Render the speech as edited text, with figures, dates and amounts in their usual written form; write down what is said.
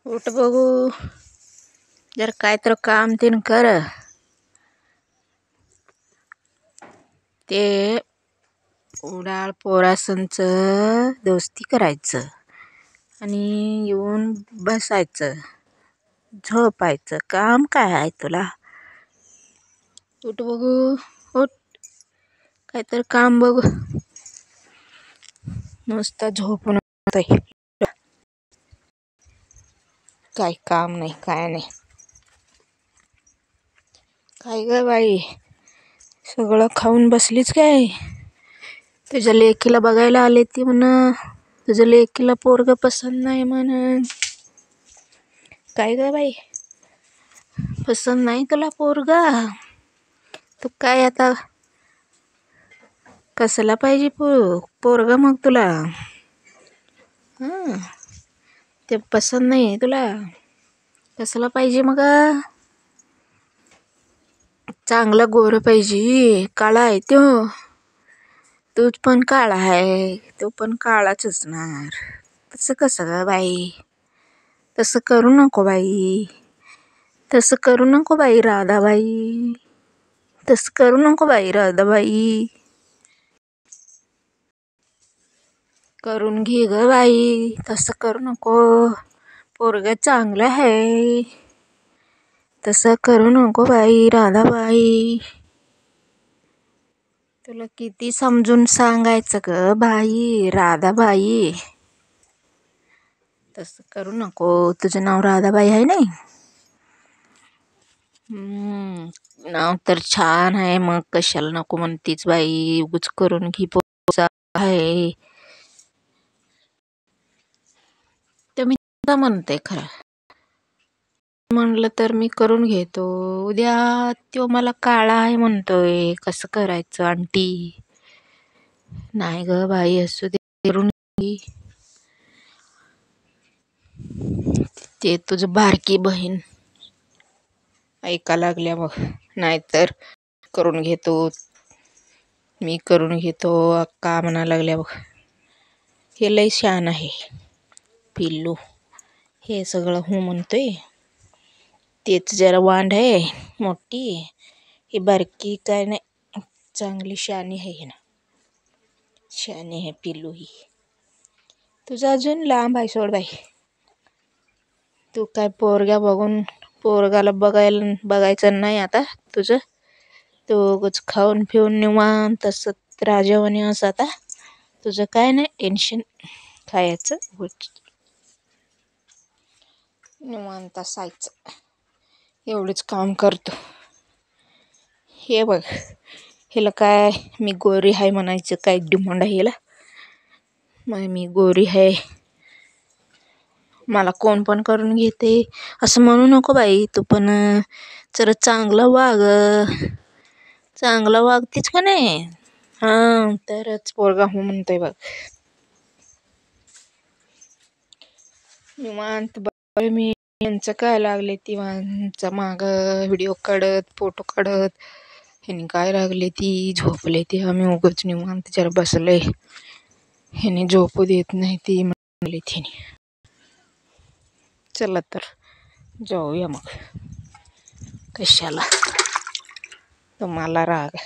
उठ बघू जर काय तर काम तीन कर. ते उडाळ पोरासंच दोस्ती करायचं आणि येऊन बसायचं झोपायचं. काम काय आहे तुला? उठ बघू उठ, काय तर काम बघू. नुसतं झोपून होतंय. काय काम नाही काय नाही. काय ग बाई, सगळं खाऊन बसलीच काय? तुझ्या लेकीला बघायला आले ती म्हण, तुझ्या लेकीला पोरग पसंत नाही म्हण. काय ग बाई, पसंत नाही तुला पोरग? तू काय आता कसला पाहिजे पोरग मग तुला? ते पसंत नाही तुला? कसला पाहिजे मग? चांगला गोर पाहिजे, काळा आहे तो. तूच पण काळा आहे, तो पण काळाच असणार. तसं कसं ग बाई? तसं करू नको बाई, तसं करू नको बाई राधाबाई, तसं करू नको बाई राधाबाई. करून घे ग बाई, तसं करू नको. पोरग चांगलं आहे, तसं करू नको बाई राधाबाई. तुला किती समजून सांगायचं ग बाई राधाबाई? तसं करू नको. तुझं नाव राधाबाई आहे नाही? नाव तर छान आहे, मग कशाला नको म्हणतीच बाई? उगच करून घे पोरगा आहे. तर मी तुला म्हणते खरं म्हणलं तर मी करून घेतो. उद्या तो मला काळा आहे म्हणतोय, कसं करायचं आंटी? नाही ग बाई, असू दे करून घे. ते तुझं बारकी बहीण ऐका लागल्या मग, नाहीतर करून घेतो मी, करून घेतो अक्का म्हणा लागल्या बघ. हे लय शान आहे पिल्लू, हे सगळं हो म्हणतोय. तेच जरा वांड आहे मोठी, ही बारकी काय नाही, चांगली शानी आहे ना, शानी आहे पिल्लू ही. तुझं अजून लांब आहे सोड बाई. तू काय पोरगा बघून, पोरगाला बघायचं नाही आता तुझं. तो उगाच खाऊन पिऊन निवांत तसं राजावानी असं. आता तुझं काय नाही टेन्शन, खायचं निवांत असायचं, एवढंच काम करतो. हे बघ, हिला काय मी गोरी आहे म्हणायचं काय डिमांड आहे हिला? मग मी गोरी आहे, मला कोण पण करून घेते असं म्हणू नको बाई. तू पण जरा चांगलं वाग, चांगलं वागतेच का नाही? तरच पोरगा हो म्हणतोय बघ. निवांत बघ मी यांचं काय लागले ती माणसं माग व्हिडिओ काढत फोटो काढत. ह्यानी काय लागले ती झोपले ती, आम्ही उगाच निवांत जरा बसले. ह्याने झोपू देत नाही ती म्हणले तिने. चला तर जाऊया मग, कशाला तुम्हाला राग.